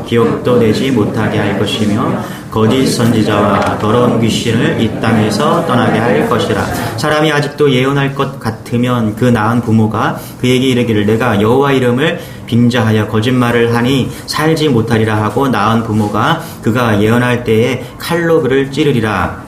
기억도 되지 못하게 할 것이며 거짓 선지자와 더러운 귀신을 이 땅에서 떠나게 할 것이라. 사람이 아직도 예언할 것 같으면 그 낳은 부모가 그에게 이르기를 내가 여호와 이름을 빙자하여 거짓말을 하니 살지 못하리라 하고 낳은 부모가 그가 예언할 때에 칼로 그를 찌르리라.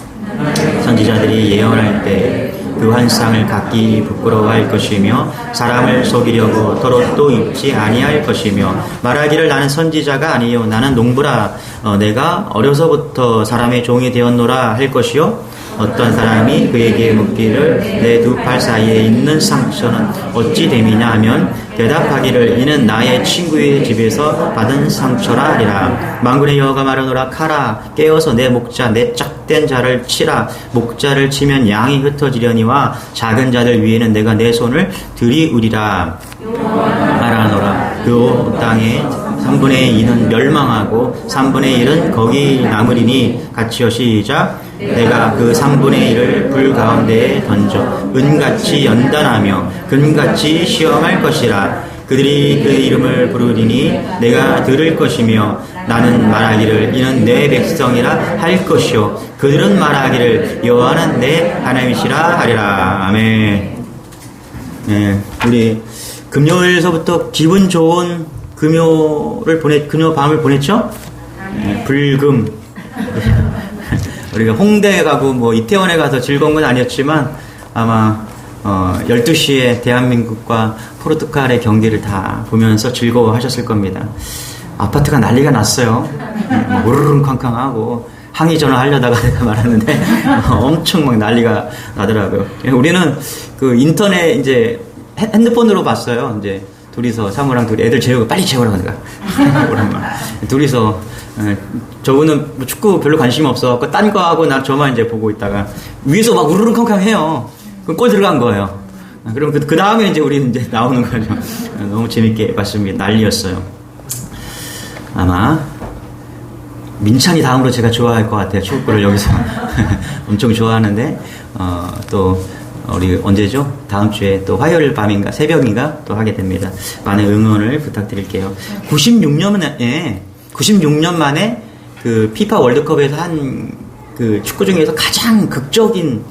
선지자들이 예언할 때 그 환상을 갖기 부끄러워할 것이며 사람을 속이려고 겉옷도 입지 아니할 것이며 말하기를 나는 선지자가 아니요 나는 농부라 내가 어려서부터 사람의 종이 되었노라 할 것이요 어떤 사람이 그에게 묻기를 내 두 팔 사이에 있는 상처는 어찌 됨이냐 하면 대답하기를 이는 나의 친구의 집에서 받은 상처라 하리라. 만군의 여호와가 말하노라 카라 깨어서 내 목자 내 짝된 자를 치라. 목자를 치면 양이 흩어지려니와 작은 자들 위에는 내가 내 손을 들이우리라 말하노라. 그 땅에 3분의 2는 멸망하고 3분의 1은 거기 남으리니 같이여 시작. 내가 그 3분의 1을 불 가운데에 던져 은같이 연단하며 금같이 시험할 것이라. 그들이 그 이름을 부르리니 내가 들을 것이며 나는 말하기를 이는 내 백성이라 할 것이요 그들은 말하기를 여호와는 내 하나님이시라 하리라. 아멘. 네, 우리 금요일서부터 기분 좋은 금요 밤을 보냈죠? 네, 불금. 우리가 홍대에 가고 뭐 이태원에 가서 즐거운 건 아니었지만 아마 12시에 대한민국과 포르투갈의 경기를 다 보면서 즐거워하셨을 겁니다. 아파트가 난리가 났어요. 우르릉 쾅쾅하고 항의 전화하려다가 내가 말았는데 엄청 막 난리가 나더라고요. 우리는 그 인터넷 이제 핸드폰으로 봤어요. 이제 둘이서 사무랑 둘이 애들 재우고 빨리 재우라고 내가 둘이서 저분은 뭐 축구 별로 관심이 없어갖고 딴 거 하고 나 저만 이제 보고 있다가 위에서 막 우르릉캉캉 해요. 그럼 골 들어간 거예요. 그럼 그 다음에 이제 우리는 이제 나오는 거죠. 너무 재밌게 봤습니다. 난리였어요. 아마 민찬이 다음으로 제가 좋아할 것 같아요. 축구를 여기서 엄청 좋아하는데 또 우리 언제죠? 다음 주에 또 화요일 밤인가 새벽인가 또 하게 됩니다. 많은 응원을 부탁드릴게요. 96년 만에 그 피파 월드컵에서 한 그 축구 중에서 가장 극적인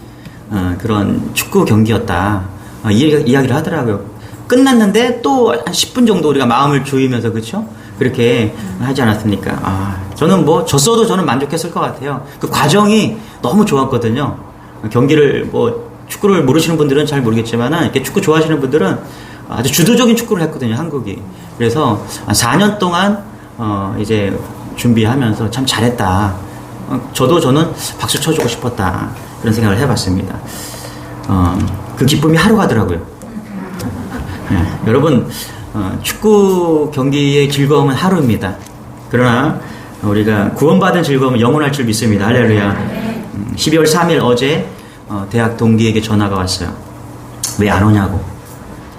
그런 축구 경기였다. 이야기를 하더라고요. 끝났는데 또 한 10분 정도 우리가 마음을 조이면서 그렇죠? 그렇게 하지 않았습니까? 저는 뭐 졌어도 저는 만족했을 것 같아요. 그 과정이 너무 좋았거든요. 경기를 뭐 축구를 모르시는 분들은 잘 모르겠지만은 이렇게 축구 좋아하시는 분들은 아주 주도적인 축구를 했거든요, 한국이. 그래서 4년 동안 이제 준비하면서 참 잘했다. 저는 박수 쳐주고 싶었다. 그런 생각을 해봤습니다. 그 기쁨이 하루 가더라고요. 네, 여러분, 축구 경기의 즐거움은 하루입니다. 그러나 우리가 구원받은 즐거움은 영원할 줄 믿습니다. 할렐루야. 12월 3일 어제 대학 동기에게 전화가 왔어요. 왜 안 오냐고.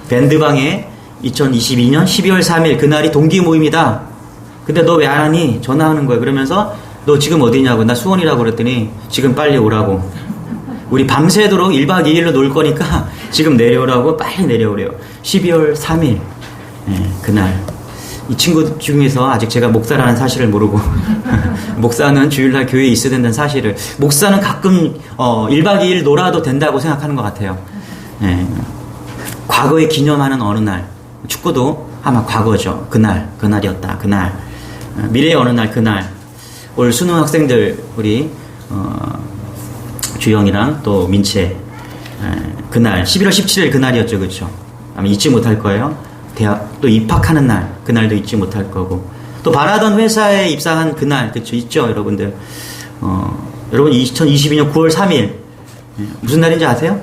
밴드방에 2022년 12월 3일 그날이 동기 모임이다. 근데 너 왜 안 하니? 전화하는 거야. 그러면서 너 지금 어디냐고. 나 수원이라고 그랬더니 지금 빨리 오라고. 우리 밤새도록 1박 2일로 놀 거니까 지금 내려오라고 빨리 내려오래요. 12월 3일 그날 이 친구 중에서 아직 제가 목사라는 사실을 모르고 목사는 주일날 교회에 있어야 된다는 사실을 목사는 가끔 1박 2일 놀아도 된다고 생각하는 것 같아요. 과거에 기념하는 어느 날 축구도 아마 과거죠. 그날이었다. 그날 미래의 어느 날 그날 올 수능 학생들 우리 주영이랑 또 민채 그날 11월 17일 그날이었죠. 그렇죠? 아마 잊지 못할 거예요. 대학 또 입학하는 날 그날도 잊지 못할 거고 또 바라던 회사에 입사한 그날 그렇죠? 있죠 여러분들. 여러분 2022년 9월 3일 무슨 날인지 아세요?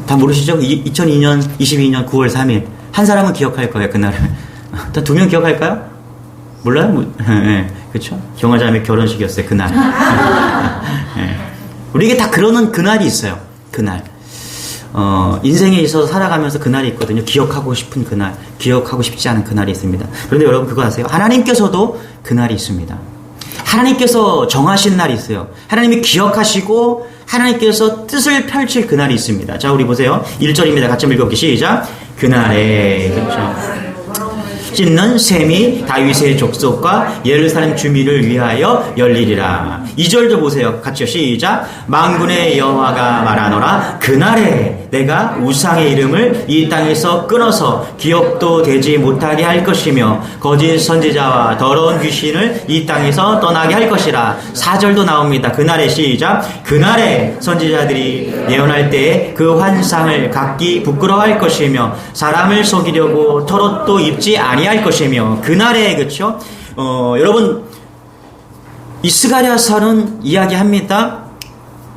다 모르시죠? 22년 9월 3일 한 사람은 기억할 거예요. 그날을. 일단 2명 기억할까요? 몰라요? 네, 그렇죠? 경화자매 결혼식이었어요. 그날. 네. 우리에게 다 그러는 그날이 있어요. 그날. 인생에 있어서 살아가면서 그날이 있거든요. 기억하고 싶은 그날, 기억하고 싶지 않은 그날이 있습니다. 그런데 여러분 그거 아세요? 하나님께서도 그날이 있습니다. 하나님께서 정하신 날이 있어요. 하나님이 기억하시고 하나님께서 뜻을 펼칠 그날이 있습니다. 자, 우리 보세요. 1절입니다. 같이 읽어볼게요. 시작. 그날에, 그렇죠. 씻는 셈이 다윗의 족속과 예루살렘 주민을 위하여 열리리라. 2절도 보세요. 같이요. 시작. 만군의 여호와가 말하노라. 그날에 내가 우상의 이름을 이 땅에서 끊어서 기억도 되지 못하게 할 것이며 거짓 선지자와 더러운 귀신을 이 땅에서 떠나게 할 것이라. 4절도 나옵니다. 그날에 시작. 그날에 선지자들이 예언할 때에 그 환상을 각기 부끄러워할 것이며 사람을 속이려고 털옷도 입지 아니할 것이며. 그날에, 그렇죠? 여러분, 이 스가랴서는 이야기합니다.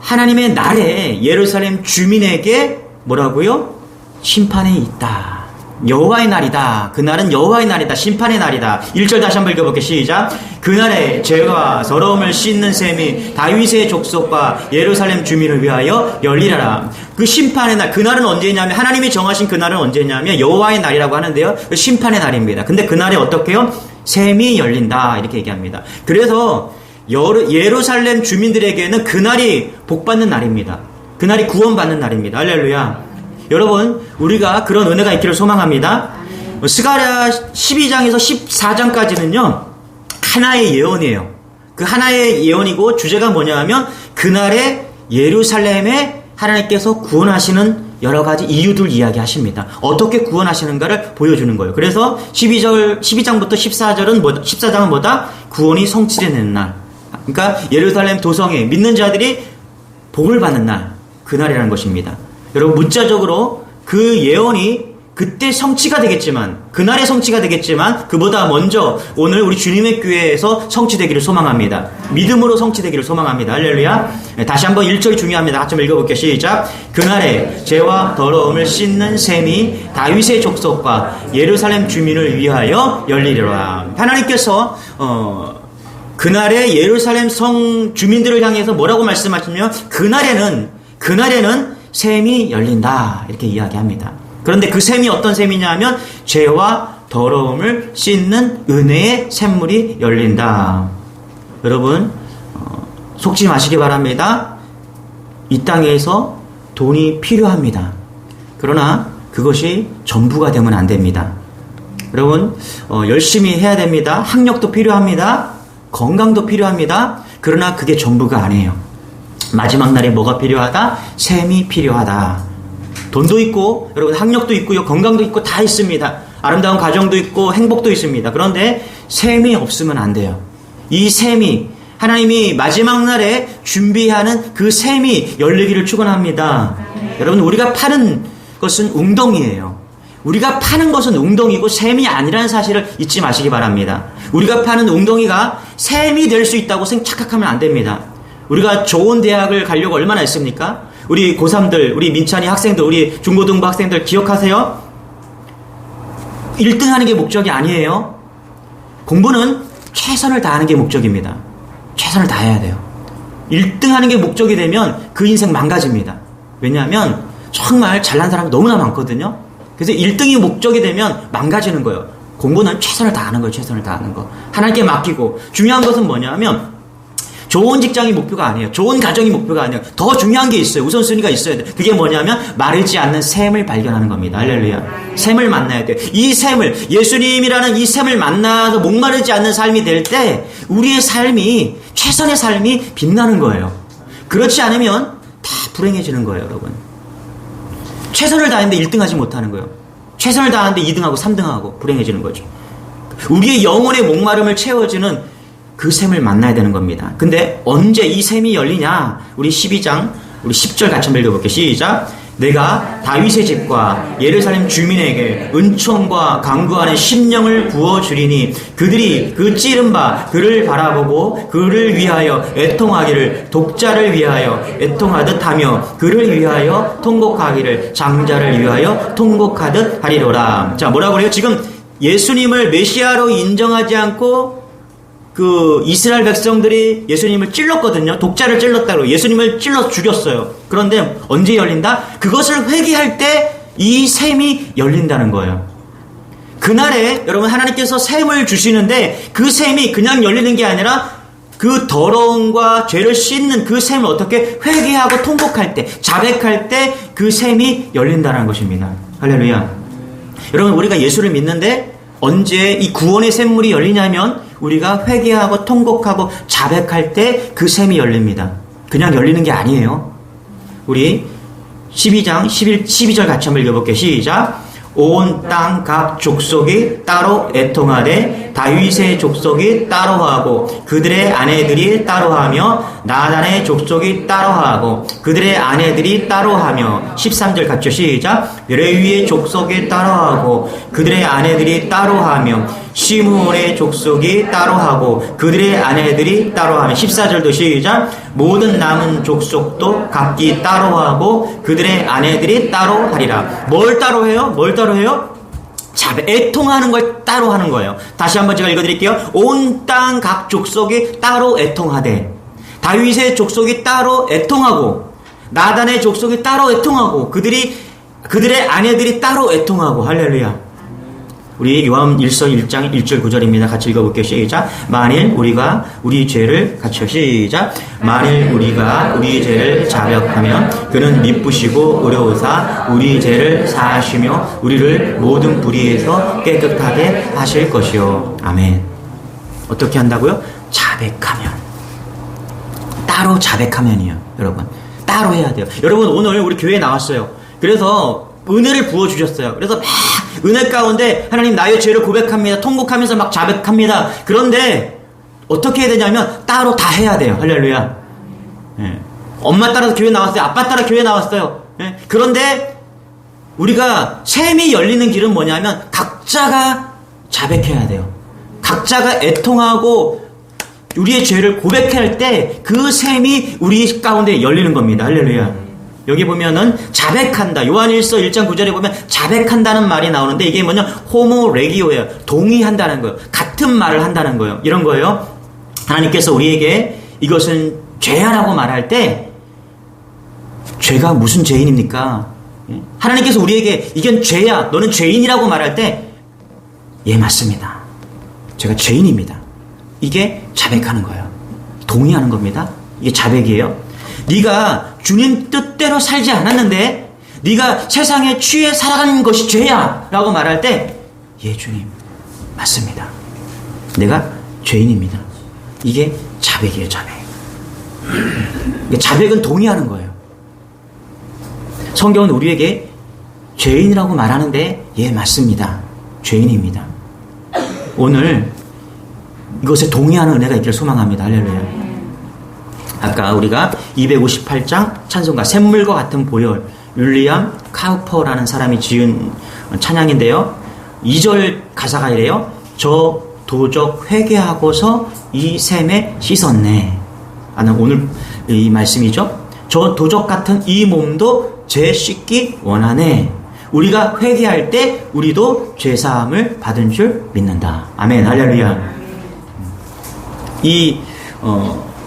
하나님의 날에 예루살렘 주민에게 뭐라고요? 심판이 있다. 여호와의 날이다. 그날은 여호와의 날이다. 심판의 날이다. 1절 다시 한번 읽어볼게요. 시작. 그날에 죄와 더러움을 씻는 셈이 다윗의 족속과 예루살렘 주민을 위하여 열리라라. 그 심판의 날, 그날은 언제냐면 하나님이 정하신 그날은 언제냐면 여호와의 날이라고 하는데요. 그 심판의 날입니다. 근데 그날에 어떻게 해요? 셈이 열린다. 이렇게 얘기합니다. 그래서 예루살렘 주민들에게는 그날이 복받는 날입니다. 그날이 구원받는 날입니다. 할렐루야. 여러분, 우리가 그런 은혜가 있기를 소망합니다. 스가랴 12장에서 14장까지는요 하나의 예언이에요. 그 하나의 예언이고 주제가 뭐냐 하면 그날에 예루살렘에 하나님께서 구원하시는 여러 가지 이유들 이야기하십니다. 어떻게 구원하시는가를 보여주는 거예요. 그래서 12장부터 14장은 뭐다? 구원이 성취되는 날. 그러니까 예루살렘 도성에 믿는 자들이 복을 받는 날, 그날이라는 것입니다. 여러분, 문자적으로 그 예언이 그때 성취가 되겠지만, 그날의 성취가 되겠지만, 그보다 먼저 오늘 우리 주님의 교회에서 성취되기를 소망합니다. 믿음으로 성취되기를 소망합니다. 할렐루야. 다시 한번 1절이 중요합니다. 같이 한번 읽어볼게요. 시작. 그날에 죄와 더러움을 씻는 셈이 다윗의 족속과 예루살렘 주민을 위하여 열리리라. 하나님께서 그날에 예루살렘 성 주민들을 향해서 뭐라고 말씀하시냐면 그날에는 셈이 열린다. 이렇게 이야기합니다. 그런데 그 셈이 어떤 셈이냐 하면 죄와 더러움을 씻는 은혜의 샘물이 열린다. 여러분, 속지 마시기 바랍니다. 이 땅에서 돈이 필요합니다. 그러나 그것이 전부가 되면 안 됩니다. 여러분, 열심히 해야 됩니다. 학력도 필요합니다. 건강도 필요합니다. 그러나 그게 전부가 아니에요. 마지막 날에 뭐가 필요하다? 셈이 필요하다. 돈도 있고, 여러분 학력도 있고요, 건강도 있고 다 있습니다. 아름다운 가정도 있고 행복도 있습니다. 그런데 셈이 없으면 안 돼요. 이 셈이 하나님이 마지막 날에 준비하는 그 셈이 열리기를 축원합니다. 여러분, 우리가 파는 것은 웅덩이에요. 우리가 파는 것은 웅덩이고 셈이 아니라는 사실을 잊지 마시기 바랍니다. 우리가 파는 웅덩이가 셈이 될 수 있다고 착각하면 안 됩니다. 우리가 좋은 대학을 가려고 얼마나 했습니까? 우리 고3들, 우리 민찬이 학생들, 우리 중고등부 학생들 기억하세요? 1등 하는 게 목적이 아니에요. 공부는 최선을 다하는 게 목적입니다. 최선을 다해야 돼요. 1등 하는 게 목적이 되면 그 인생 망가집니다. 왜냐하면 정말 잘난 사람이 너무나 많거든요. 그래서 1등이 목적이 되면 망가지는 거예요. 공부는 최선을 다하는 거예요. 최선을 다하는 거. 하나님께 맡기고. 중요한 것은 뭐냐면 좋은 직장이 목표가 아니에요. 좋은 가정이 목표가 아니에요. 더 중요한 게 있어요. 우선순위가 있어야 돼요. 그게 뭐냐면 마르지 않는 샘을 발견하는 겁니다. 할렐루야. 샘을 만나야 돼요. 이 샘을, 예수님이라는 이 샘을 만나서 목마르지 않는 삶이 될 때 우리의 삶이, 최선의 삶이 빛나는 거예요. 그렇지 않으면 다 불행해지는 거예요, 여러분. 최선을 다했는데 1등 하지 못하는 거예요. 최선을 다하는데 2등하고 3등하고 불행해지는 거죠. 우리의 영혼의 목마름을 채워주는 그 셈을 만나야 되는 겁니다. 근데 언제 이 셈이 열리냐? 우리 12장, 우리 10절 같이 한번 읽어볼게요. 시작. 내가 다윗의 집과 예루살렘 주민에게 은총과 강구하는 심령을 부어주리니 그들이 그 찌른 바 그를 바라보고 그를 위하여 애통하기를, 독자를 위하여 애통하듯 하며 그를 위하여 통곡하기를, 장자를 위하여 통곡하듯 하리로라. 자, 뭐라고 그래요? 지금 예수님을 메시아로 인정하지 않고 그 이스라엘 백성들이 예수님을 찔렀거든요. 독자를 찔렀다고. 예수님을 찔러 죽였어요. 그런데 언제 열린다? 그것을 회개할 때 이 셈이 열린다는 거예요. 그날에 여러분 하나님께서 셈을 주시는데 그 셈이 그냥 열리는 게 아니라 그 더러움과 죄를 씻는 그 셈을 어떻게 회개하고 통곡할 때, 자백할 때 그 셈이 열린다는 것입니다. 할렐루야. 여러분, 우리가 예수를 믿는데 언제 이 구원의 샘물이 열리냐면 우리가 회개하고 통곡하고 자백할 때 그 샘이 열립니다. 그냥 열리는 게 아니에요. 우리 12장 12절 같이 한번 읽어볼게요. 시작. 온 땅 각 족속이 따로 애통하되 다윗의 족속이 따로하고 그들의 아내들이 따로하며 나단의 족속이 따로하고 그들의 아내들이 따로하며 13절 같이 시작. 레위의 족속이 따로하고 그들의 아내들이 따로하며 시므온의 족속이 따로하고 그들의 아내들이 따로하며 14절도 시작. 모든 남은 족속도 각기 따로하고 그들의 아내들이 따로하리라. 뭘 따로해요? 뭘 따로해요? 애통하는 걸 따로 하는 거예요. 다시 한번 제가 읽어드릴게요. 온 땅 각 족속이 따로 애통하되 다윗의 족속이 따로 애통하고 나단의 족속이 따로 애통하고 그들의 아내들이 따로 애통하고. 할렐루야. 우리 요한일서 1장 1절 9절입니다. 같이 읽어볼게요. 시작. 만일 우리가 우리 죄를 같이요. 시작. 만일 우리가 우리 죄를 자백하면 그는 미쁘시고 의로우사 우리 죄를 사하시며 우리를 모든 불의에서 깨끗하게 하실 것이요. 아멘. 어떻게 한다고요? 자백하면. 따로 자백하면이요. 여러분. 따로 해야 돼요. 여러분 오늘 우리 교회에 나왔어요. 그래서 은혜를 부어주셨어요. 그래서 막 은혜 가운데 하나님 나의 죄를 고백합니다. 통곡하면서 막 자백합니다. 그런데 어떻게 해야 되냐면 따로 다 해야 돼요. 할렐루야. 예. 엄마 따라서 교회 나왔어요. 아빠 따라 교회 나왔어요. 예. 그런데 우리가 샘이 열리는 길은 뭐냐면 각자가 자백해야 돼요. 각자가 애통하고 우리의 죄를 고백할 때 그 샘이 우리 가운데 열리는 겁니다. 할렐루야. 여기 보면은 자백한다. 요한일서 1장 9절에 보면 자백한다는 말이 나오는데 이게 뭐냐? 호모레기오예요. 동의한다는 거예요. 같은 말을 한다는 거예요. 이런 거예요. 하나님께서 우리에게 이것은 죄야라고 말할 때 죄가 무슨 죄인입니까? 하나님께서 우리에게 이건 죄야. 너는 죄인이라고 말할 때 예, 맞습니다. 제가 죄인입니다. 이게 자백하는 거예요. 동의하는 겁니다. 이게 자백이에요. 네가 주님 뜻대로 살지 않았는데 네가 세상에 취해 살아가는 것이 죄야 라고 말할 때 예 주님 맞습니다. 내가 죄인입니다. 이게 자백이에요. 자백. 자백은 동의하는 거예요. 성경은 우리에게 죄인이라고 말하는데 예 맞습니다. 죄인입니다. 오늘 이것에 동의하는 은혜가 있기를 소망합니다. 할렐루야. 아까 우리가 258장 찬송가 샘물과 같은 보혈 윌리엄 카우퍼라는 사람이 지은 찬양인데요. 2절 가사가 이래요. 저 도적 회개하고서 이 샘에 씻었네 하는 오늘 이 말씀이죠. 저 도적 같은 이 몸도 죄 씻기 원하네. 우리가 회개할 때 우리도 죄사함을 받은 줄 믿는다. 아멘. 할렐루야.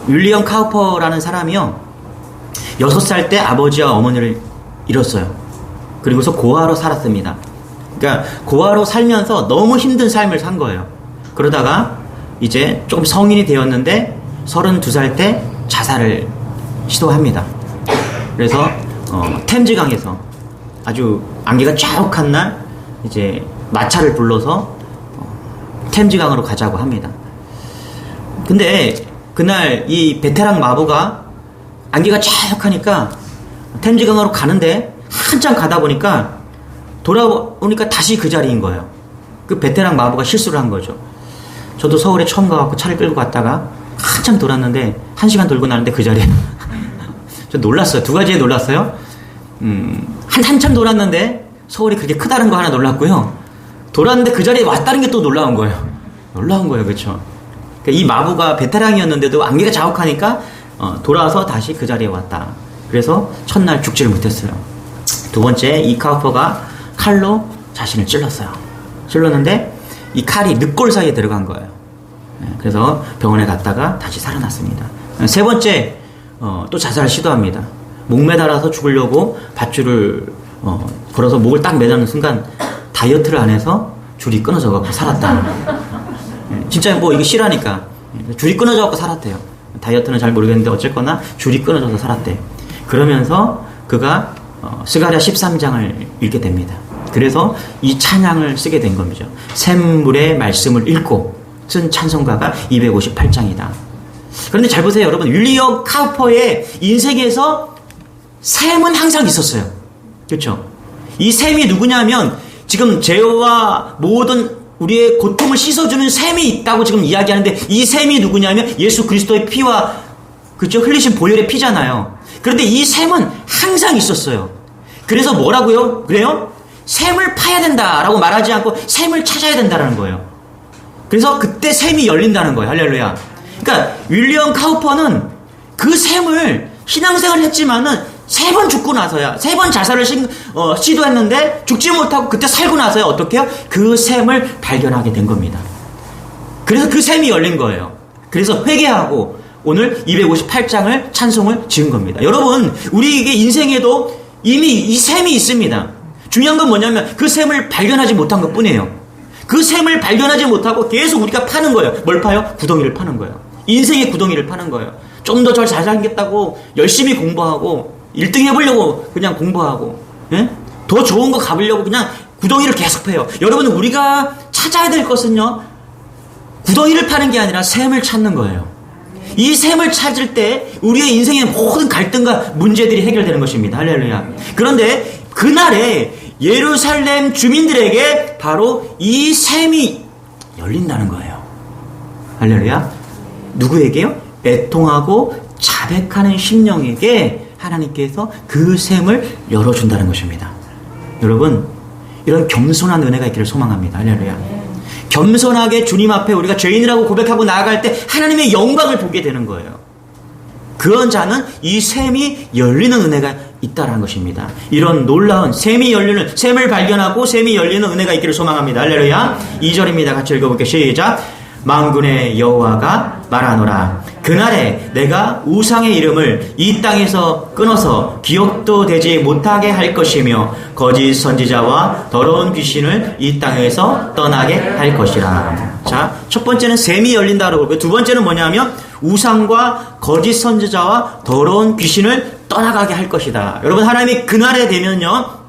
윌리엄 카우퍼라는 사람이요 6살 때 아버지와 어머니를 잃었어요. 그리고서 고아로 살았습니다. 그러니까 고아로 살면서 너무 힘든 삶을 산 거예요. 그러다가 이제 조금 성인이 되었는데 32살 때 자살을 시도합니다. 그래서 템즈강에서 아주 안개가 쫙한 날 이제 마차를 불러서 템즈강으로 가자고 합니다. 근데 그날 이 베테랑 마부가 안개가 쫙하니까 템즈강으로 가는데 한참 가다 보니까 돌아오니까 다시 그 자리인 거예요. 그 베테랑 마부가 실수를 한 거죠. 저도 서울에 처음 가갖고 차를 끌고 갔다가 한참 돌았는데 1시간 돌고 나는데 그 자리에 저 놀랐어요. 두 가지에 놀랐어요. 한참 돌았는데 서울이 그렇게 크다는 거 하나 놀랐고요. 돌았는데 그 자리에 왔다는 게 또 놀라운 거예요. 놀라운 거예요. 그렇죠? 이 마부가 베테랑이었는데도 안개가 자욱하니까 돌아와서 다시 그 자리에 왔다. 그래서 첫날 죽지를 못했어요. 두 번째, 이 카우퍼가 칼로 자신을 찔렀어요. 찔렀는데 이 칼이 늑골 사이에 들어간 거예요. 그래서 병원에 갔다가 다시 살아났습니다. 세 번째, 또 자살을 시도합니다. 목 매달아서 죽으려고 밧줄을 걸어서 목을 딱 매달는 순간 다이어트를 안 해서 줄이 끊어져갖고 살았다. 진짜 뭐 이게 실하니까 줄이 끊어져갖고 살았대요. 다이어트는 잘 모르겠는데 어쨌거나 줄이 끊어져서 살았대. 그러면서 그가 스가랴 13장을 읽게 됩니다. 그래서 이 찬양을 쓰게 된 겁니다. 샘물의 말씀을 읽고 쓴 찬송가가 258장이다. 그런데 잘 보세요, 여러분. 윌리엄 카우퍼의 인생에서 샘은 항상 있었어요. 그렇죠? 이 샘이 누구냐면 지금 죄와 모든 우리의 고통을 씻어주는 샘이 있다고 지금 이야기하는데, 이 샘이 누구냐면 예수 그리스도의 피와, 그렇죠? 흘리신 보혈의 피잖아요. 그런데 이 샘은 항상 있었어요. 그래서 뭐라고요? 그래요? 샘을 파야 된다라고 말하지 않고 샘을 찾아야 된다라는 거예요. 그래서 그때 샘이 열린다는 거예요. 할렐루야. 그러니까 윌리엄 카우퍼는 그 샘을 신앙생활을 했지만은 3번 죽고 나서야, 3번 자살을 시도했는데 죽지 못하고 그때 살고 나서야 어떻게 해요? 그 샘을 발견하게 된 겁니다. 그래서 그 샘이 열린 거예요. 그래서 회개하고 오늘 258장을 찬송을 지은 겁니다. 여러분, 우리에게 인생에도 이미 이 샘이 있습니다. 중요한 건 뭐냐면 그 샘을 발견하지 못한 것 뿐이에요. 그 샘을 발견하지 못하고 계속 우리가 파는 거예요. 뭘 파요? 구덩이를 파는 거예요. 인생의 구덩이를 파는 거예요. 좀 더 잘 살겠다고 열심히 공부하고 1등 해보려고 그냥 공부하고, 예? 더 좋은 거 가보려고 그냥 구덩이를 계속 패요. 여러분, 우리가 찾아야 될 것은요, 구덩이를 파는 게 아니라 샘을 찾는 거예요. 이 샘을 찾을 때 우리의 인생의 모든 갈등과 문제들이 해결되는 것입니다. 할렐루야. 그런데 그날에 예루살렘 주민들에게 바로 이 샘이 열린다는 거예요. 할렐루야. 누구에게요? 애통하고 자백하는 심령에게 하나님께서 그 샘을 열어준다는 것입니다. 여러분, 이런 겸손한 은혜가 있기를 소망합니다. 할렐루야. 겸손하게 주님 앞에 우리가 죄인이라고 고백하고 나아갈 때 하나님의 영광을 보게 되는 거예요. 그런 자는 이 샘이 열리는 은혜가 있다는 것입니다. 이런 놀라운 샘이 열리는, 샘을 발견하고 샘이 열리는 은혜가 있기를 소망합니다. 할렐루야. 2절입니다. 같이 읽어볼게요. 시작. 만군의 여호와가 말하노라. 그날에 내가 우상의 이름을 이 땅에서 끊어서 기억도 되지 못하게 할 것이며 거짓 선지자와 더러운 귀신을 이 땅에서 떠나게 할 것이라. 자, 첫 번째는 샘이 열린다고 그러고요. 두 번째는 뭐냐면 우상과 거짓 선지자와 더러운 귀신을 떠나가게 할 것이다. 여러분, 하나님이 그날에 되면요,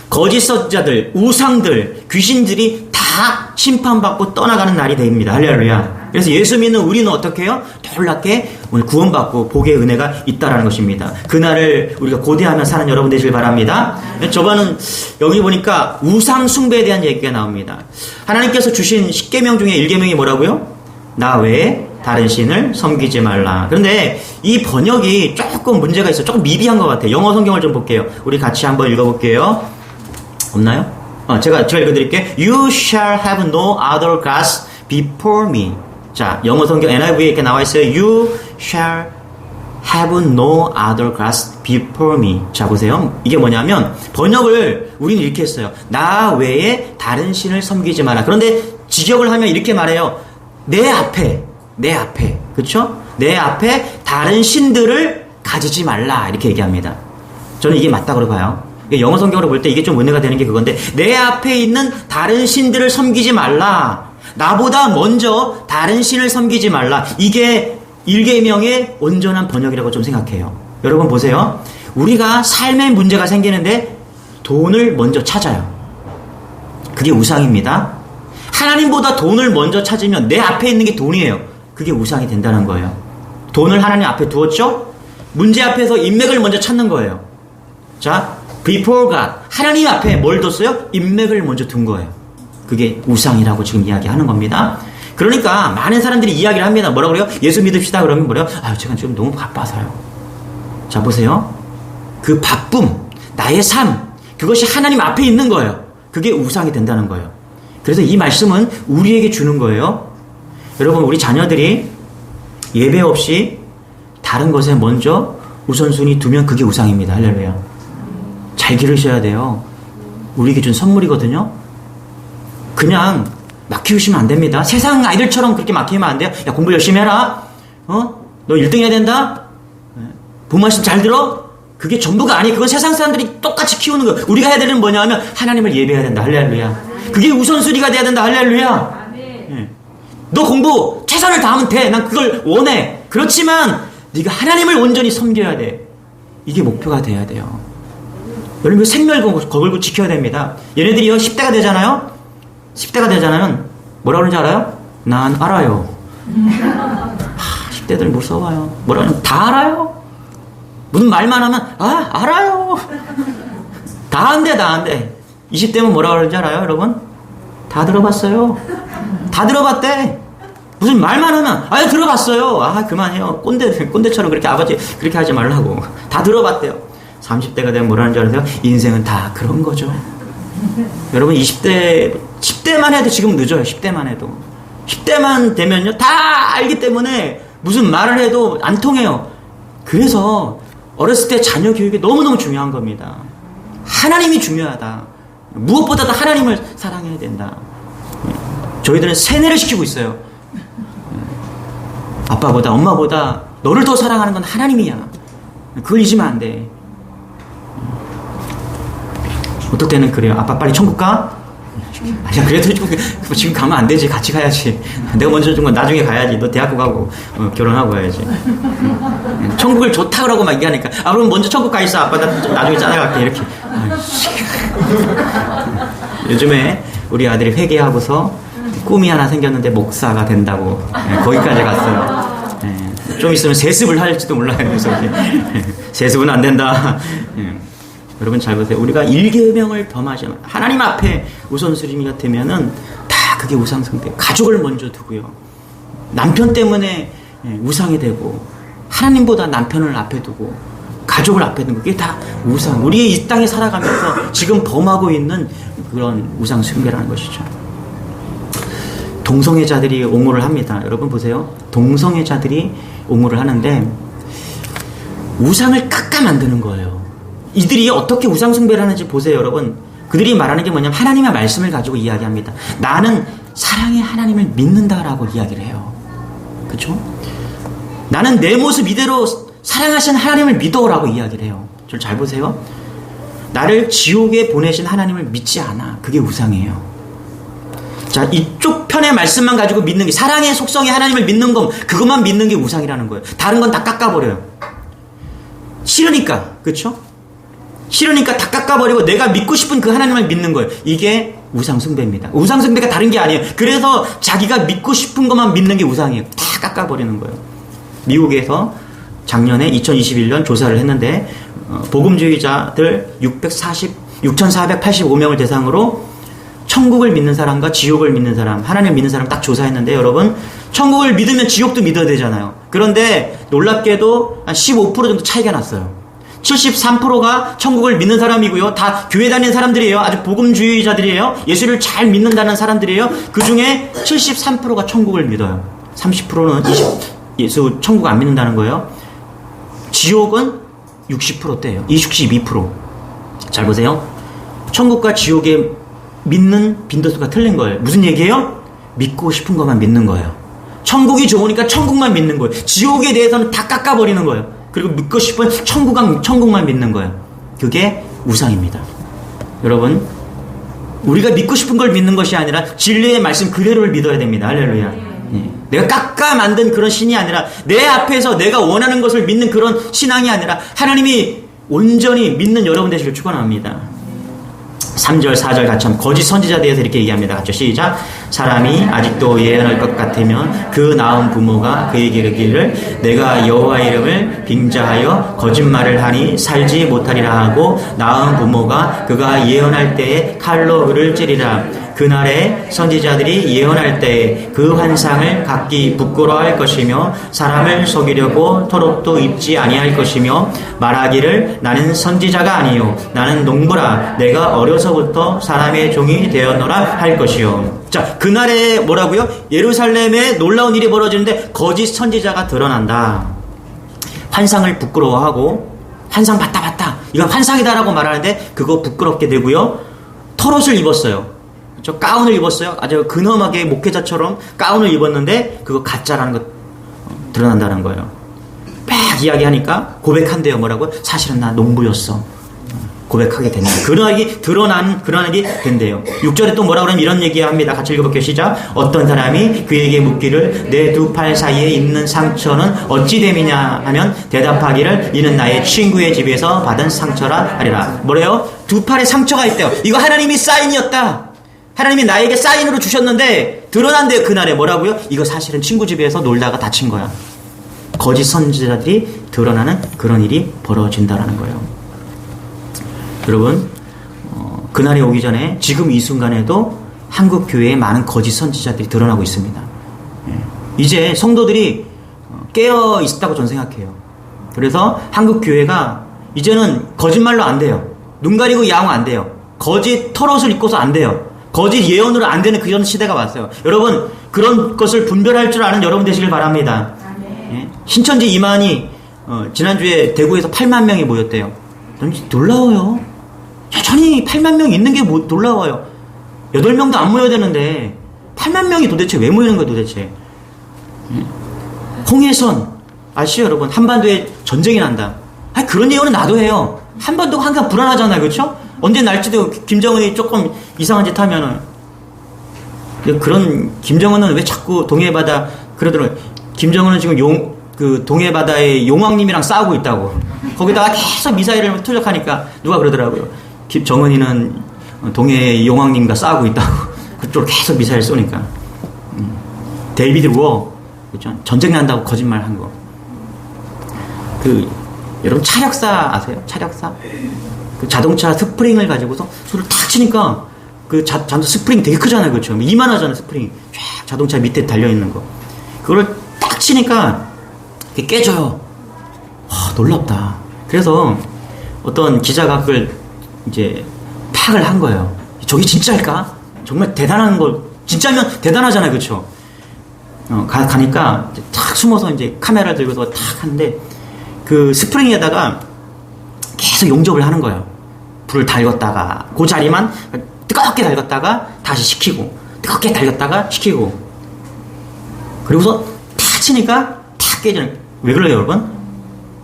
거짓 선지자들, 우상들, 귀신들이 다 심판받고 떠나가는 날이 됩니다. 할렐루야. 그래서 예수 믿는 우리는 어떻게 해요? 놀랍게 오늘 구원받고 복의 은혜가 있다라는 것입니다. 그날을 우리가 고대하며 사는 여러분 되시길 바랍니다. 저번은 여기 보니까 우상 숭배에 대한 얘기가 나옵니다. 하나님께서 주신 10계명 중에 1계명이 뭐라고요? 나 외에 다른 신을 섬기지 말라. 그런데 이 번역이 조금 문제가 있어요. 조금 미비한 것 같아요. 영어 성경을 좀 볼게요. 우리 같이 한번 읽어볼게요. 없나요? 제가 읽어드릴게요. You shall have no other gods before me. 자, 영어 성경 NIV에 이렇게 나와 있어요. You shall have no other gods before me. 자, 보세요. 이게 뭐냐면 번역을 우리는 이렇게 했어요. 나 외에 다른 신을 섬기지 마라. 그런데 직역을 하면 이렇게 말해요. 내 앞에, 그쵸? 내 앞에 다른 신들을 가지지 말라. 이렇게 얘기합니다. 저는 이게 맞다고 봐요. 영어 성경으로 볼 때 이게 좀 은혜가 되는 게 그건데, 내 앞에 있는 다른 신들을 섬기지 말라. 나보다 먼저 다른 신을 섬기지 말라. 이게 1계명의 온전한 번역이라고 좀 생각해요. 여러분 보세요. 우리가 삶에 문제가 생기는데 돈을 먼저 찾아요. 그게 우상입니다. 하나님보다 돈을 먼저 찾으면 내 앞에 있는 게 돈이에요. 그게 우상이 된다는 거예요. 돈을 하나님 앞에 두었죠? 문제 앞에서 인맥을 먼저 찾는 거예요. 자, before God. 하나님 앞에 뭘 뒀어요? 인맥을 먼저 둔 거예요. 그게 우상이라고 지금 이야기하는 겁니다. 그러니까 많은 사람들이 이야기를 합니다. 뭐라고 그래요? 예수 믿읍시다 그러면 뭐래요? 제가 지금 너무 바빠서요. 자, 보세요. 그 바쁨, 나의 삶, 그것이 하나님 앞에 있는 거예요. 그게 우상이 된다는 거예요. 그래서 이 말씀은 우리에게 주는 거예요. 여러분, 우리 자녀들이 예배 없이 다른 것에 먼저 우선순위 두면 그게 우상입니다. 할렐루야. 잘 기르셔야 돼요. 우리에게 준 선물이거든요. 그냥 막 키우시면 안 됩니다. 세상 아이들처럼 그렇게 막 키우면 안 돼요. 야, 공부 열심히 해라. 너 1등 해야 된다. 본 말씀 잘 들어. 그게 전부가 아니. 그건 세상 사람들이 똑같이 키우는 거예요. 우리가 해야 되는 뭐냐 하면 하나님을 예배해야 된다. 할렐루야. 그게 우선순위가 돼야 된다. 할렐루야. 너 공부 최선을 다하면 돼. 난 그걸 원해. 그렇지만 네가 하나님을 온전히 섬겨야 돼. 이게 목표가 돼야 돼요. 여러분 그 생명 걸고 지켜야 됩니다. 얘네들이요 10대가 되잖아요. 10대가 되잖아요. 뭐라 그러는지 알아요? 난 알아요. 10대들 무서워요. 뭐라 그러면 다 알아요. 무슨 말만 하면 알아요. 다 안돼. 20대면 뭐라 그러는지 알아요 여러분? 다 들어봤어요. 다 들어봤대. 무슨 말만 하면 들어봤어요. 그만해요. 꼰대처럼 그렇게 아버지 그렇게 하지 말라고. 다 들어봤대요. 30대가 되면 뭐라는 줄 아세요? 인생은 다 그런 거죠. 여러분 10대만 해도 지금 늦어요. 10대만 해도. 10대만 되면요 다 알기 때문에 무슨 말을 해도 안 통해요. 그래서 어렸을 때 자녀 교육이 너무너무 중요한 겁니다. 하나님이 중요하다. 무엇보다도 하나님을 사랑해야 된다. 저희들은 세뇌를 시키고 있어요. 아빠보다 엄마보다 너를 더 사랑하는 건 하나님이야. 그걸 잊으면 안 돼. 어떨 때는 그래요. 아빠 빨리 천국 가? 아니야 그래도 지금 가면 안 되지. 같이 가야지. 내가 먼저 준 건 나중에 가야지. 너 대학교 가고 결혼하고 가야지. 천국을 좋다 그러고 막 얘기하니까 그럼 먼저 천국 가 있어. 아빠 나 나중에 짜내갈게. 이렇게. 요즘에 우리 아들이 회개하고서 꿈이 하나 생겼는데 목사가 된다고 거기까지 갔어요. 좀 있으면 세습을 할지도 몰라요. 그래서 세습은 안 된다. 여러분 잘 보세요. 우리가 일계명을 범하지 않아 하나님 앞에 우선순위가 되면은 다 그게 우상숭배. 가족을 먼저 두고요. 남편 때문에 우상이 되고 하나님보다 남편을 앞에 두고 가족을 앞에 두고 그게 다 우상. 우리 이 땅에 살아가면서 지금 범하고 있는 그런 우상숭배라는 것이죠. 동성애자들이 옹호를 합니다. 여러분 보세요. 동성애자들이 옹호를 하는데 우상을 깎아 만드는 거예요. 이들이 어떻게 우상숭배를 하는지 보세요, 여러분. 그들이 말하는 게 뭐냐면 하나님의 말씀을 가지고 이야기합니다. 나는 사랑의 하나님을 믿는다라고 이야기를 해요. 그렇죠? 나는 내 모습 이대로 사랑하신 하나님을 믿어라고 이야기를 해요. 저 잘 보세요. 나를 지옥에 보내신 하나님을 믿지 않아. 그게 우상이에요. 자, 이쪽 편의 말씀만 가지고 믿는 게 사랑의 속성의 하나님을 믿는 건 그것만 믿는 게 우상이라는 거예요. 다른 건 다 깎아버려요. 싫으니까. 그렇죠? 싫으니까 다 깎아버리고 내가 믿고 싶은 그 하나님을 믿는 거예요. 이게 우상숭배입니다. 우상숭배가 다른 게 아니에요. 그래서 자기가 믿고 싶은 것만 믿는 게 우상이에요. 다 깎아버리는 거예요. 미국에서 작년에 2021년 조사를 했는데 복음주의자들 6,485명을 대상으로 천국을 믿는 사람과 지옥을 믿는 사람, 하나님을 믿는 사람 딱 조사했는데 여러분 천국을 믿으면 지옥도 믿어야 되잖아요. 그런데 놀랍게도 한 15% 정도 차이가 났어요. 73%가 천국을 믿는 사람이고요. 다 교회 다니는 사람들이에요. 아주 복음주의자들이에요. 예수를 잘 믿는다는 사람들이에요. 그 중에 73%가 천국을 믿어요. 30%는 예수 천국 안 믿는다는 거예요. 지옥은 60%대예요. 62%. 잘 보세요. 천국과 지옥에 믿는 빈도수가 틀린 거예요. 무슨 얘기예요? 믿고 싶은 것만 믿는 거예요. 천국이 좋으니까 천국만 믿는 거예요. 지옥에 대해서는 다 깎아버리는 거예요. 그리고 믿고 싶은 천국만 믿는 거예요. 그게 우상입니다. 여러분, 우리가 믿고 싶은 걸 믿는 것이 아니라 진리의 말씀 그대로를 믿어야 됩니다. 할렐루야. 내가 깎아 만든 그런 신이 아니라 내 앞에서 내가 원하는 것을 믿는 그런 신앙이 아니라 하나님이 온전히 믿는 여러분 되시길 축원합니다. 3절 4절 같이 한번 거짓 선지자에 대해서 이렇게 얘기합니다. 같이 시작. 사람이 아직도 예언할 것 같으면 그 낳은 부모가 그에게 이르기를 내가 여호와의 이름을 빙자하여 거짓말을 하니 살지 못하리라 하고 낳은 부모가 그가 예언할 때에 칼로 그를 찌리라. 그날에 선지자들이 예언할 때에 그 환상을 각기 부끄러워할 것이며 사람을 속이려고 토록도 입지 아니할 것이며 말하기를 나는 선지자가 아니요 나는 농부라 내가 어려서부터 사람의 종이 되었노라 할 것이요. 자, 그날에 뭐라고요? 예루살렘에 놀라운 일이 벌어지는데 거짓 선지자가 드러난다. 환상을 부끄러워하고 환상 봤다 이건 환상이다라고 말하는데 그거 부끄럽게 되고요. 털옷을 입었어요. 저 가운을 입었어요. 아주 근엄하게 목회자처럼 가운을 입었는데 그거 가짜라는 거 드러난다는 거예요. 막 이야기하니까 고백한대요. 뭐라고요? 사실은 나 농부였어. 고백하게 된다. 드러나게 된대요. 6절에 또 뭐라 그러면 이런 얘기합니다. 같이 읽어볼게요. 시작. 어떤 사람이 그에게 묻기를 내 두 팔 사이에 있는 상처는 어찌 됨이냐 하면 대답하기를 이는 나의 친구의 집에서 받은 상처라 하리라. 뭐래요? 두 팔에 상처가 있대요. 이거 하나님이 사인이었다. 하나님이 나에게 사인으로 주셨는데 드러난대요. 그날에 뭐라고요? 이거 사실은 친구 집에서 놀다가 다친 거야. 거짓 선지자들이 드러나는 그런 일이 벌어진다라는 거예요. 여러분, 그날이 오기 전에 지금 이 순간에도 한국 교회에 많은 거짓 선지자들이 드러나고 있습니다. 이제 성도들이 깨어 있다고 저는 생각해요. 그래서 한국 교회가 이제는 거짓말로 안 돼요. 눈 가리고 야옹 안 돼요. 거짓 털옷을 입고서 안 돼요. 거짓 예언으로 안 되는 그런 시대가 왔어요. 여러분, 그런 것을 분별할 줄 아는 여러분 되시길 바랍니다. 예? 신천지 이만희 지난주에 대구에서 8만 명이 모였대요. 놀라워요. 여전히 8만 명이 있는 게 놀라워요. 8명도 안 모여야 되는데 8만 명이 도대체 왜 모이는 거예요 도대체. 예? 홍해선 아시죠 여러분? 한반도에 전쟁이 난다. 아니, 그런 예언은 나도 해요. 한반도가 항상 불안하잖아요. 그렇죠? 언제 날지도 김정은이 조금 이상한 짓 하면은. 그런 김정은은 왜 자꾸 동해바다 그러더라고요. 김정은은 지금 그 동해바다에 용왕님이랑 싸우고 있다고. 거기다가 계속 미사일을 투적하니까 누가 그러더라고요. 김정은이는 동해 용왕님과 싸우고 있다고. 그쪽으로 계속 미사일 쏘니까. 데이비드 워, 그렇죠? 전쟁 난다고 거짓말 한 거. 여러분 차력사 아세요? 차력사? 그 자동차 스프링을 가지고서 손을 탁 치니까 자동차 스프링 되게 크잖아요. 그렇죠? 이만하잖아요. 스프링이. 쫙 자동차 밑에 달려있는 거. 그걸 딱 치니까 그게 깨져요. 와, 놀랍다. 그래서 어떤 기자가 그걸 이제 파악을 한 거예요. 저게 진짜일까? 정말 대단한 걸, 진짜면 대단하잖아요. 그렇죠? 가니까 탁 숨어서 이제 카메라를 들고서 탁 하는데 그 스프링에다가 계속 용접을 하는 거예요. 불을 달궜다가 그 자리만 뜨겁게 달궜다가 다시 식히고 뜨겁게 달궜다가 식히고 그리고서 탁 치니까 탁 깨지는. 왜 그래요 여러분?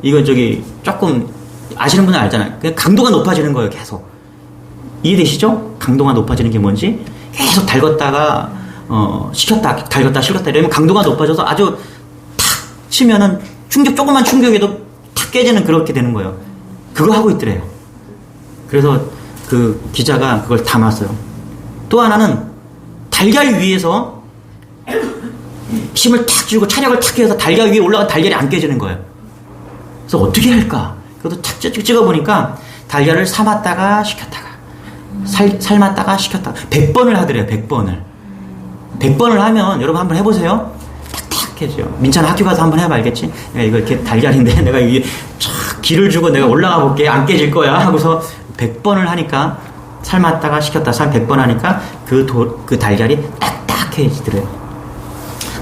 이거 조금 아시는 분은 알잖아요. 그냥 강도가 높아지는 거예요. 계속. 이해되시죠? 강도가 높아지는 게 뭔지. 계속 달궜다가 식혔다 달궜다 식혔다 이러면 강도가 높아져서 아주 탁 치면은 조그만 충격에도 탁 깨지는 그렇게 되는 거예요. 그거 하고 있더래요. 그래서 그 기자가 그걸 담았어요. 또 하나는 달걀 위에서 힘을 탁 주고 차력을 탁 해서 달걀 위에 올라간 달걀이 안 깨지는 거예요. 그래서 어떻게 할까? 그것도 탁 찍어보니까 달걀을 삶았다가 식혔다가 삶았다가 식혔다가 100번을 하더래요. 100번을 하면 여러분 한번 해보세요. 탁탁해져요. 민찬아 학교 가서 한번 해봐 알겠지? 야, 이거 이렇게 달걀인데 내가 이게 촥 기를 주고 내가 올라가 볼게. 안 깨질 거야 하고서 100번을 하니까 삶았다가 식혔다 100번 하니까 그 달걀이 딱딱해지더래요.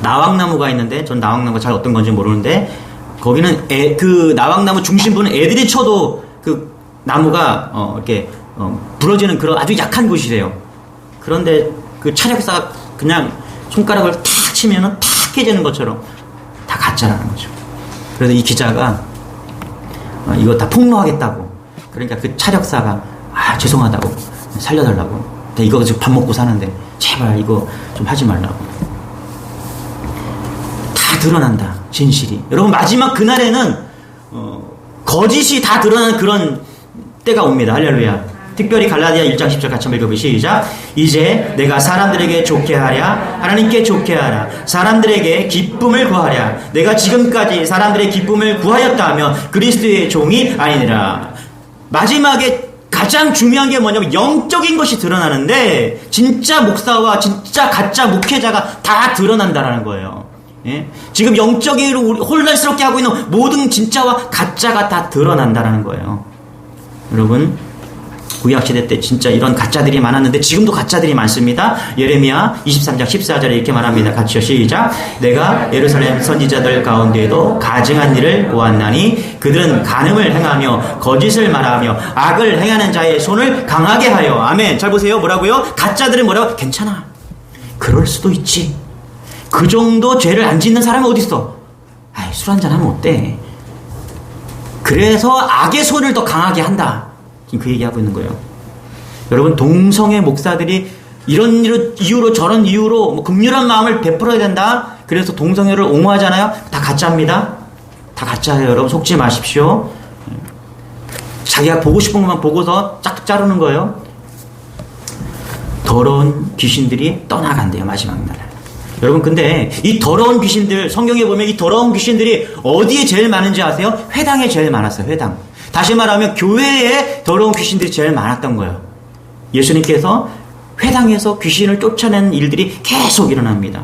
나왕나무가 있는데 전 나왕나무가 잘 어떤 건지 모르는데 거기는 그 나왕나무 중심부는 애들이 쳐도 그 나무가 이렇게 부러지는 그런 아주 약한 곳이래요. 그런데 그 차력사가 그냥 손가락을 탁 치면은 탁 깨지는 것처럼 다 가짜라는 거죠. 그래서 이 기자가 이거 다 폭로하겠다고. 그러니까 그 차력사가 죄송하다고 살려달라고. 이거 지금 밥 먹고 사는데 제발 이거 좀 하지 말라고. 다 드러난다. 진실이. 여러분 마지막 그날에는 거짓이 다 드러나는 그런 때가 옵니다. 할렐루야. 특별히 갈라디아 1장 10절 같이 한번 읽어보시죠. 시작. 이제 내가 사람들에게 좋게 하랴 하나님께 좋게 하라 사람들에게 기쁨을 구하랴 내가 지금까지 사람들의 기쁨을 구하였다 하면 그리스도의 종이 아니니라. 마지막에 가장 중요한 게 뭐냐면 영적인 것이 드러나는데 진짜 목사와 진짜 가짜 목회자가 다 드러난다라는 거예요. 예? 지금 영적으로 혼란스럽게 하고 있는 모든 진짜와 가짜가 다 드러난다라는 거예요. 여러분 구약시대 때 진짜 이런 가짜들이 많았는데 지금도 가짜들이 많습니다. 예레미야 23장 14절에 이렇게 말합니다. 같이요. 시작. 내가 예루살렘 선지자들 가운데에도 가증한 일을 보았나니 그들은 간음을 행하며 거짓을 말하며 악을 행하는 자의 손을 강하게 하여. 아멘. 잘 보세요. 뭐라고요? 가짜들은 뭐라고? 괜찮아. 그럴 수도 있지. 그 정도 죄를 안 짓는 사람은 어디 있어? 술 한잔 하면 어때? 그래서 악의 손을 더 강하게 한다. 지금 그 얘기하고 있는 거예요. 여러분 동성애 목사들이 이런 이유로 저런 이유로 뭐 긍휼한 마음을 베풀어야 된다. 그래서 동성애를 옹호하잖아요. 다 가짜입니다. 다 가짜예요. 여러분 속지 마십시오. 자기가 보고 싶은 것만 보고서 짝 자르는 거예요. 더러운 귀신들이 떠나간대요, 마지막 날. 여러분, 근데 이 더러운 귀신들, 성경에 보면 이 더러운 귀신들이 어디에 제일 많은지 아세요? 회당에 제일 많았어요, 회당. 다시 말하면 교회에 더러운 귀신들이 제일 많았던 거예요. 예수님께서 회당에서 귀신을 쫓아내는 일들이 계속 일어납니다.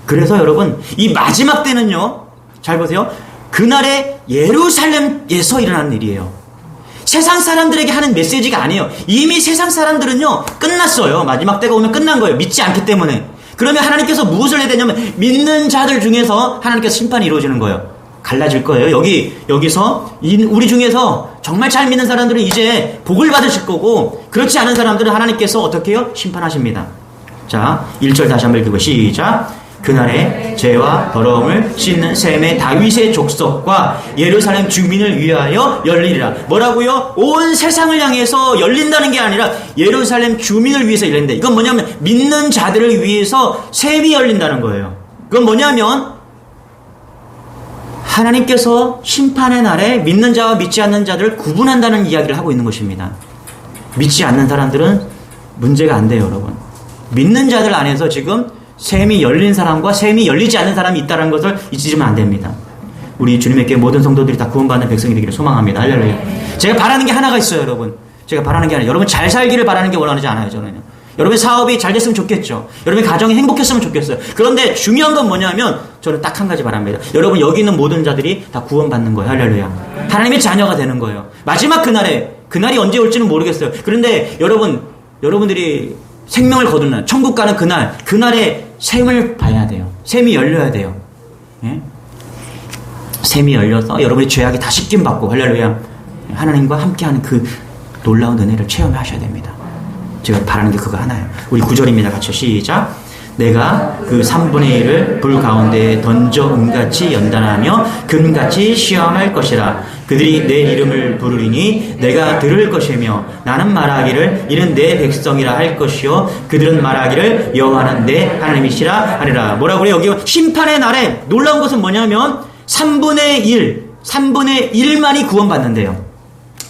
그래서 여러분, 이 마지막 때는요, 잘 보세요. 그날에 예루살렘에서 일어나는 일이에요. 세상 사람들에게 하는 메시지가 아니에요. 이미 세상 사람들은요, 끝났어요. 마지막 때가 오면 끝난 거예요. 믿지 않기 때문에. 그러면 하나님께서 무엇을 해야 되냐면, 믿는 자들 중에서 하나님께서 심판이 이루어지는 거예요. 갈라질 거예요. 여기서, 우리 중에서 정말 잘 믿는 사람들은 이제 복을 받으실 거고, 그렇지 않은 사람들은 하나님께서 어떻게 해요? 심판하십니다. 자, 1절 다시 한번 읽고 시작. 그날에 죄와 더러움을 씻는 셈의 다윗의 족속과 예루살렘 주민을 위하여 열리리라. 뭐라고요? 온 세상을 향해서 열린다는 게 아니라 예루살렘 주민을 위해서 열린다. 이건 뭐냐면 믿는 자들을 위해서 셈이 열린다는 거예요. 그건 뭐냐면 하나님께서 심판의 날에 믿는 자와 믿지 않는 자들을 구분한다는 이야기를 하고 있는 것입니다. 믿지 않는 사람들은 문제가 안 돼요, 여러분. 믿는 자들 안에서 지금 셈이 열린 사람과 셈이 열리지 않는 사람이 있다는 것을 잊으면 안 됩니다. 우리 주님의 모든 성도들이 다 구원받는 백성이 되기를 소망합니다. 할렐루야. 제가 바라는 게 하나가 있어요, 여러분. 제가 바라는 게 아니라 여러분 잘 살기를 바라는 게 원하지 않아요, 저는요. 여러분 사업이 잘 됐으면 좋겠죠. 여러분 가정이 행복했으면 좋겠어요. 그런데 중요한 건 뭐냐면 저는 딱 한 가지 바랍니다. 여러분 여기 있는 모든 자들이 다 구원받는 거예요. 할렐루야. 하나님의 자녀가 되는 거예요. 마지막 그날이 언제 올지는 모르겠어요. 그런데 여러분들이 생명을 거두는 날, 천국 가는 그날에 셈을 봐야 돼요. 셈이 열려야 돼요. 예? 셈이 열려서 여러분의 죄악이 다 씻김받고 할렐루야. 하나님과 함께하는 그 놀라운 은혜를 체험하셔야 됩니다. 제가 바라는 게 그거 하나예요. 우리 9절입니다. 같이 시작. 내가 그 3분의 1을 불 가운데에 던져 은같이 연단하며 금같이 시험할 것이라. 그들이 내 이름을 부르리니 내가 들을 것이며 나는 말하기를 이는 내 백성이라 할 것이요 그들은 말하기를 여호와는 내 하나님이시라 하리라. 뭐라고 그래요? 여기 심판의 날에 놀라운 것은 뭐냐면 3분의 1만이 구원받는데요.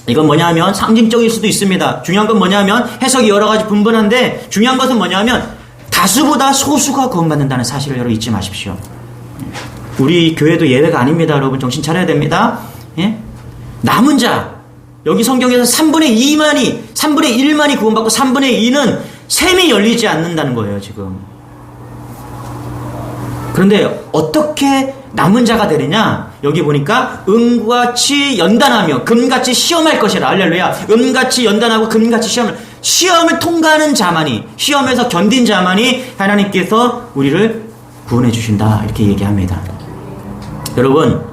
이건 뭐냐면 상징적일 수도 있습니다. 중요한 건 뭐냐면 해석이 여러 가지 분분한데 중요한 것은 뭐냐면 다수보다 소수가 구원받는다는 사실을 여러분 잊지 마십시오. 우리 교회도 예외가 아닙니다. 여러분 정신 차려야 됩니다. 예? 남은 자 여기 성경에서 3분의 1만이 구원받고 3분의 2는 셈이 열리지 않는다는 거예요 지금. 그런데 어떻게 남은 자가 되느냐? 여기 보니까 은같이 연단하며 금같이 시험할 것이라. 할렐루야. 은같이 연단하고 금같이 시험을 통과하는 자만이, 시험에서 견딘 자만이 하나님께서 우리를 구원해 주신다 이렇게 얘기합니다. 여러분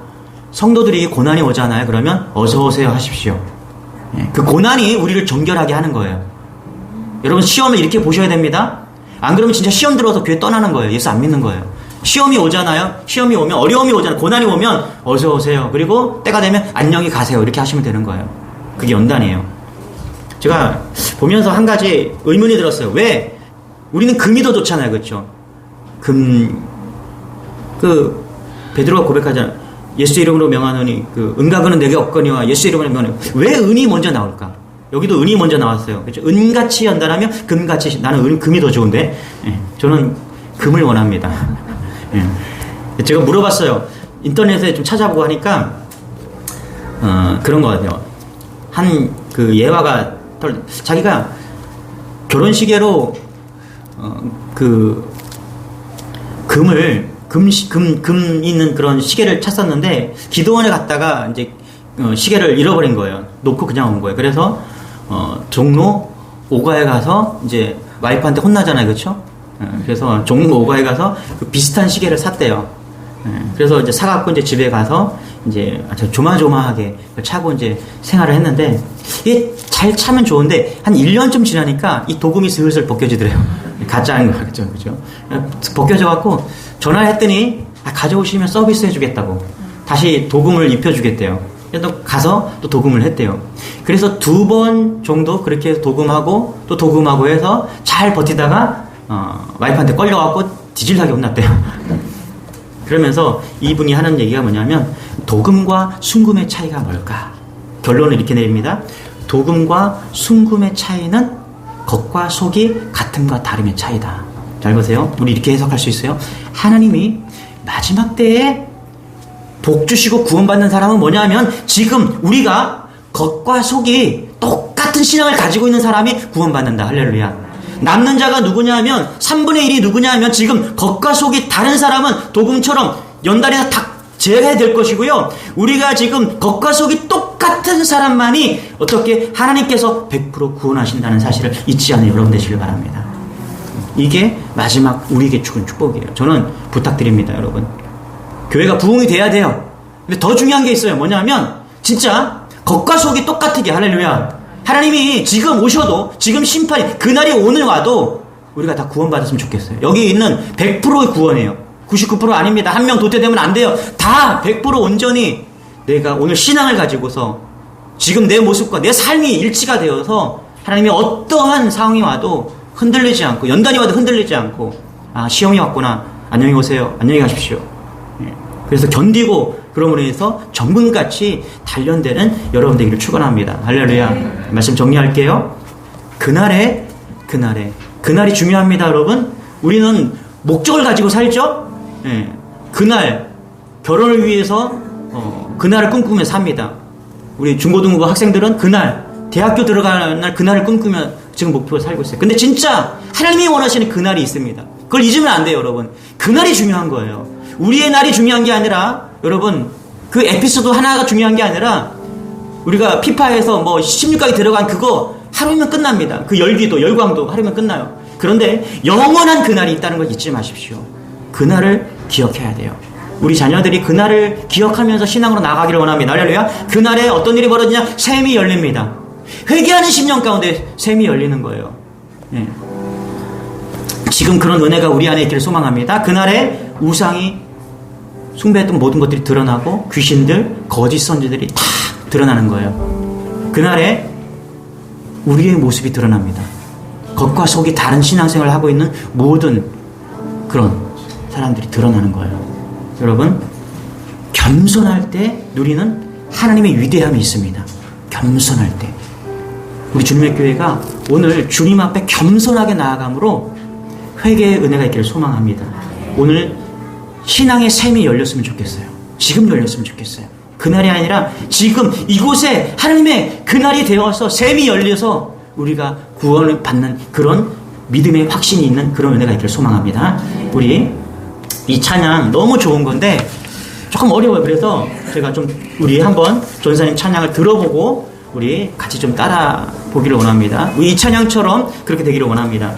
성도들이 고난이 오잖아요. 그러면 어서 오세요 하십시오. 그 고난이 우리를 정결하게 하는 거예요. 여러분 시험을 이렇게 보셔야 됩니다. 안 그러면 진짜 시험 들어서 교회 떠나는 거예요. 예수 안 믿는 거예요. 시험이 오잖아요. 시험이 오면 어려움이 오잖아요. 고난이 오면 어서 오세요. 그리고 때가 되면 안녕히 가세요. 이렇게 하시면 되는 거예요. 그게 연단이에요. 제가 보면서 한 가지 의문이 들었어요. 왜? 우리는 금이 더 좋잖아요. 그렇죠? 베드로가 고백하잖아요. 예수 이름으로 명하노니 은과 금은 내게 없거니와 예수 이름으로 명하노니. 왜 은이 먼저 나올까? 여기도 은이 먼저 나왔어요. 그렇죠? 은같이 연단하며 금같이. 나는 금이 더 좋은데 저는 금을 원합니다. 제가 물어봤어요. 인터넷에 좀 찾아보고 하니까 그런 것 같아요. 한 예화가 자기가 결혼시계로 금 있는 그런 시계를 찾았는데 기도원에 갔다가 이제 시계를 잃어버린 거예요. 놓고 그냥 온 거예요. 그래서 종로 5가에 가서 이제 와이프한테 혼나잖아요, 그렇죠? 그래서 종로 5가에 가서 비슷한 시계를 샀대요. 그래서 이제 사갖고 이제 집에 가서 이제 아주 조마조마하게 차고 이제 생활을 했는데 이게 잘 차면 좋은데 한 1년쯤 지나니까 이 도금이 슬슬 벗겨지더래요. 가짜인 거죠, 그죠? 벗겨져갖고 전화를 했더니 가져오시면 서비스 해주겠다고 다시 도금을 입혀주겠대요. 또 가서 또 도금을 했대요. 그래서 2번 정도 그렇게 해서 도금하고 또 도금하고 해서 잘 버티다가 와이프한테 걸려갖고 뒤질나게 혼났대요. 그러면서 이분이 하는 얘기가 뭐냐면 도금과 순금의 차이가 뭘까? 결론을 이렇게 내립니다. 도금과 순금의 차이는 겉과 속이 같음과 다름의 차이다. 잘 보세요. 우리 이렇게 해석할 수 있어요. 하나님이 마지막 때에 복 주시고 구원받는 사람은 뭐냐 하면 지금 우리가 겉과 속이 똑같은 신앙을 가지고 있는 사람이 구원받는다. 할렐루야. 남는 자가 누구냐 하면 3분의 1이 누구냐 하면 지금 겉과 속이 다른 사람은 도금처럼 연달아서 다 제해야 될 것이고요. 우리가 지금 겉과 속이 똑같은 사람만이 어떻게 하나님께서 100% 구원하신다는 사실을 잊지 않는 여러분 되시길 바랍니다. 이게 마지막 우리에게 주는 축복이에요. 저는 부탁드립니다, 여러분. 교회가 부흥이 돼야 돼요. 근데 더 중요한 게 있어요. 뭐냐면 진짜 겉과 속이 똑같게. 할렐루야. 하나님이 지금 오셔도 지금 심판이 그날이 오늘 와도 우리가 다 구원받았으면 좋겠어요. 여기 있는 100%의 구원이에요. 99% 아닙니다. 한 명 도태되면 안 돼요. 다 100% 온전히 내가 오늘 신앙을 가지고서 지금 내 모습과 내 삶이 일치가 되어서 하나님이 어떠한 상황이 와도 흔들리지 않고 연단이 와도 흔들리지 않고 시험이 왔구나. 안녕히 오세요. 안녕히 가십시오. 그래서 견디고 그러므로 인해서 정금같이 단련되는 여러분 되기를 축원합니다. 할렐루야. 말씀 정리할게요. 그날이 중요합니다, 여러분. 우리는 목적을 가지고 살죠. 그날 결혼을 위해서 그날을 꿈꾸며 삽니다. 우리 중고등부 학생들은 그날 대학교 들어가는 날 그날을 꿈꾸며 지금 목표를 살고 있어요. 근데 진짜 하나님이 원하시는 그날이 있습니다. 그걸 잊으면 안 돼요, 여러분. 그날이 중요한 거예요. 우리의 날이 중요한 게 아니라 여러분 그 에피소드 하나가 중요한 게 아니라 우리가 피파에서 뭐 16강에 들어간 그거 하루면 끝납니다. 그 열기도 열광도 하루면 끝나요. 그런데 영원한 그날이 있다는 걸 잊지 마십시오. 그날을 기억해야 돼요. 우리 자녀들이 그날을 기억하면서 신앙으로 나가기를 원합니다. 할렐루야. 그날에 어떤 일이 벌어지냐? 샘이 열립니다. 회개하는 10년 가운데 샘이 열리는 거예요. 지금 그런 은혜가 우리 안에 있기를 소망합니다. 그날에 우상이 숭배했던 모든 것들이 드러나고 귀신들, 거짓 선지들이 다 드러나는 거예요. 그날에 우리의 모습이 드러납니다. 겉과 속이 다른 신앙생활을 하고 있는 모든 그런 사람들이 드러나는 거예요. 여러분, 겸손할 때 누리는 하나님의 위대함이 있습니다. 겸손할 때. 우리 주님의 교회가 오늘 주님 앞에 겸손하게 나아감으로 회개의 은혜가 있기를 소망합니다. 오늘 신앙의 샘이 열렸으면 좋겠어요. 지금 열렸으면 좋겠어요. 그날이 아니라 지금 이곳에 하나님의 그날이 되어서 샘이 열려서 우리가 구원을 받는 그런 믿음의 확신이 있는 그런 은혜가 있기를 소망합니다. 우리 이 찬양 너무 좋은 건데 조금 어려워요. 그래서 제가 좀 우리 한번 전사님 찬양을 들어보고 우리 같이 좀 따라 보기를 원합니다. 우리 이 찬양처럼 그렇게 되기를 원합니다.